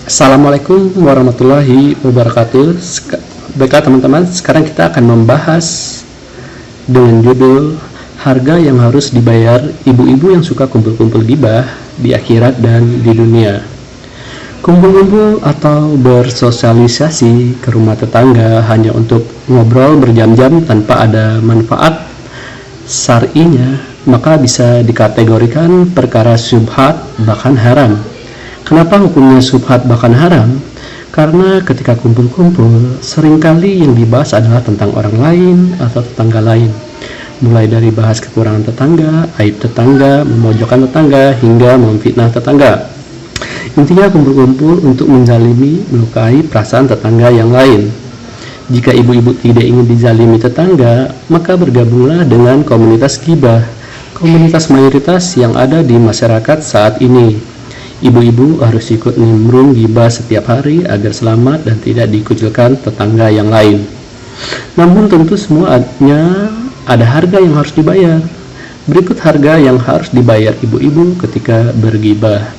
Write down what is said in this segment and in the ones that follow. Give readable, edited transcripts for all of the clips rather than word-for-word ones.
Assalamualaikum warahmatullahi wabarakatuh. Baiklah teman-teman, sekarang kita akan membahas dengan judul harga yang harus dibayar ibu-ibu yang suka kumpul-kumpul gibah di akhirat dan di dunia. Kumpul-kumpul atau bersosialisasi ke rumah tetangga hanya untuk ngobrol berjam-jam tanpa ada manfaat syar'inya, maka bisa dikategorikan perkara syubhat bahkan haram. Kenapa hukumnya syubhat bahkan haram? Karena ketika kumpul-kumpul, seringkali yang dibahas adalah tentang orang lain atau tetangga lain. Mulai dari bahas kekurangan tetangga, aib tetangga, memojokkan tetangga, hingga memfitnah tetangga. Intinya kumpul-kumpul untuk menzalimi, melukai perasaan tetangga yang lain. Jika ibu-ibu tidak ingin dizalimi tetangga, maka bergabunglah dengan komunitas gibah, komunitas mayoritas yang ada di masyarakat saat ini. Ibu-ibu harus ikut nimbrung gibah setiap hari agar selamat dan tidak dikucilkan tetangga yang lain. Namun tentu semuanya ada harga yang harus dibayar. Berikut harga yang harus dibayar ibu-ibu ketika bergibah.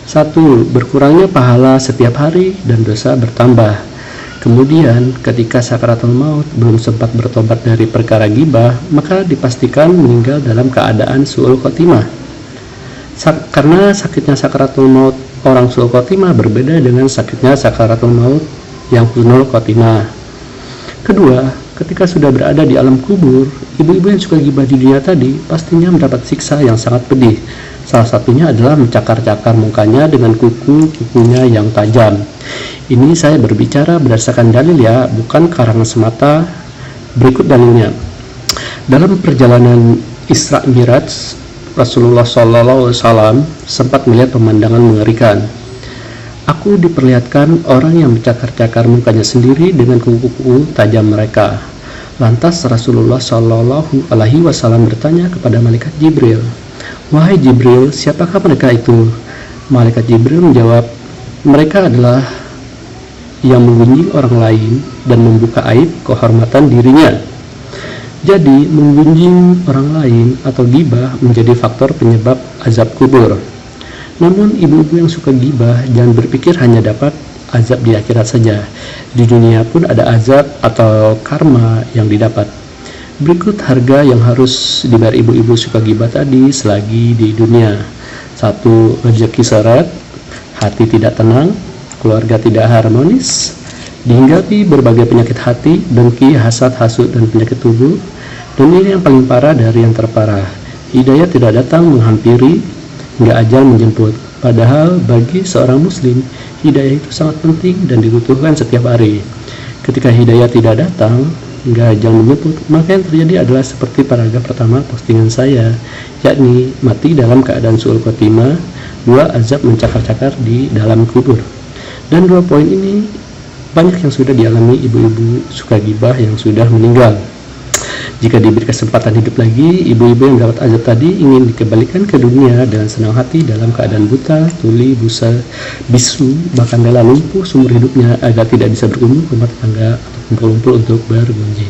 1. Berkurangnya pahala setiap hari dan dosa bertambah. Kemudian ketika sakaratul maut belum sempat bertobat dari perkara gibah, maka dipastikan meninggal dalam keadaan su'ul khotimah. Karena sakitnya sakaratul maut orang su'ul khotimah berbeda dengan sakitnya sakaratul maut yang husnul khotimah. Kedua, ketika sudah berada di alam kubur, ibu-ibu yang suka gibah di dunia tadi pastinya mendapat siksa yang sangat pedih. Salah satunya adalah mencakar-cakar mukanya dengan kuku-kukunya yang tajam. Ini saya berbicara berdasarkan dalil ya, bukan karangan semata. Berikut dalilnya. Dalam perjalanan Isra Miraj, Rasulullah SAW sempat melihat pemandangan mengerikan. Aku diperlihatkan orang yang mencakar-cakar mukanya sendiri dengan kuku-kuku tajam mereka. Lantas Rasulullah SAW bertanya kepada malaikat Jibril, "Wahai Jibril, siapakah mereka itu?" Malaikat Jibril menjawab, "Mereka adalah yang menggunjing orang lain dan membuka aib kehormatan dirinya." Jadi, menggunjing orang lain atau gibah menjadi faktor penyebab azab kubur. Namun, ibu-ibu yang suka gibah jangan berpikir hanya dapat azab di akhirat saja. Di dunia pun ada azab atau karma yang didapat. Berikut harga yang harus dibayar ibu-ibu suka gibah tadi selagi di dunia. 1. Rezeki seret, hati tidak tenang, keluarga tidak harmonis, dihinggapi berbagai penyakit hati, dengki, hasad, hasut, dan penyakit tubuh. Dan ini yang paling parah dari yang terparah, hidayah tidak datang menghampiri hingga ajal menjemput. Padahal bagi seorang muslim, hidayah itu sangat penting dan dibutuhkan setiap hari. Ketika hidayah tidak datang hingga ajal menjemput, maka yang terjadi adalah seperti paragraf pertama postingan saya, yakni mati dalam keadaan su'ul khotimah, 2. Azab mencakar-cakar di dalam kubur. Dan 2 poin ini banyak yang sudah dialami ibu-ibu suka gibah yang sudah meninggal. Jika diberi kesempatan hidup lagi, ibu-ibu yang dapat azab tadi ingin dikembalikan ke dunia dengan senang hati dalam keadaan buta, tuli, busa, bisu, bahkan rela lumpuh seumur hidupnya agar tidak bisa berkunjung ke rumah tetangga atau kumpul-kumpul untuk bergunjing.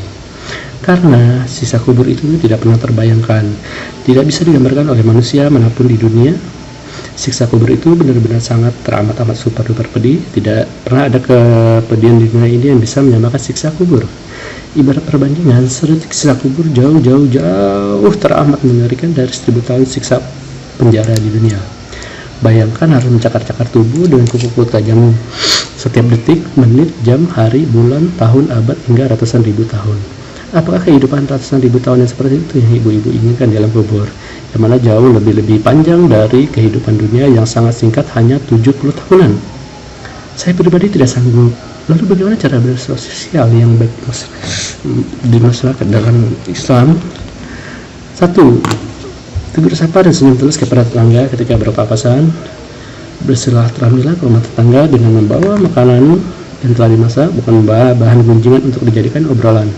Karena sisa kubur itu tidak pernah terbayangkan, tidak bisa digambarkan oleh manusia manapun di dunia. Siksa kubur itu benar-benar sangat teramat-amat super duper pedih. Tidak pernah ada kepedihan di dunia ini yang bisa menyamakan siksa kubur. Ibarat perbandingan, sedetik siksa kubur jauh teramat mengerikan dari 1000 tahun siksa penjara di dunia. Bayangkan harus mencakar-cakar tubuh dengan kuku-kuku tajam setiap detik, menit, jam, hari, bulan, tahun, abad, hingga ratusan ribu tahun. Apakah kehidupan ratusan ribu tahun yang seperti itu yang ibu-ibu inginkan dalam kubur? Yang mana jauh lebih panjang dari kehidupan dunia yang sangat singkat, hanya 70 tahunan. Saya pribadi tidak sanggup. Lalu bagaimana cara bersosial yang baik di masyarakat dalam Islam? 1. Tegur sapa dan senyum tulus kepada tetangga ketika berpapasan. Bersilaturahmilah ke rumah tetangga dengan membawa makanan yang telah dimasak, bukan membawa bahan gunjingan untuk dijadikan obrolan.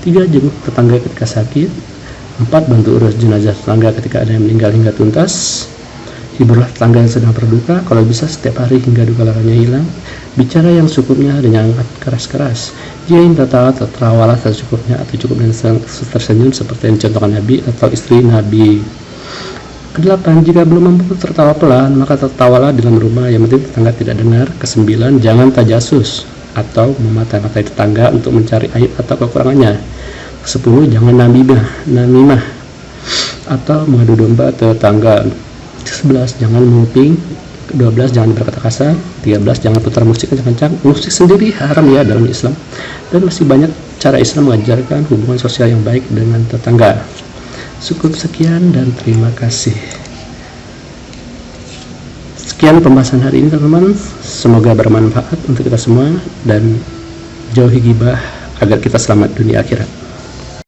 3. Jenguk tetangga ketika sakit. 4. Bantu urus jenazah tetangga ketika ada yang meninggal hingga tuntas. Hiburlah tetangga yang sedang berduka, kalau bisa setiap hari hingga duka laranya hilang. Bicara yang cukupnya dan jangan keras-keras. Dia yang tertawalah secukupnya atau cukup dengan tersenyum seperti yang dicontohkan Nabi atau istri Nabi. Kedelapan, jika belum mampu tertawa pelan, maka tertawalah dalam rumah, yang penting tetangga tidak dengar. Kesembilan, jangan tajasus atau memata-matai tetangga untuk mencari aib atau kekurangannya. Kesepuluh, jangan namimah atau mengadu domba tetangga. 11, jangan menguping. 12, jangan berkata kasar. 13, jangan putar musik kencang-kencang. Musik sendiri haram ya dalam Islam, dan masih banyak cara Islam mengajarkan hubungan sosial yang baik dengan tetangga. Cukup sekian dan terima kasih. Sekian pembahasan hari ini teman-teman, semoga bermanfaat untuk kita semua dan jauhi ghibah agar kita selamat dunia akhirat.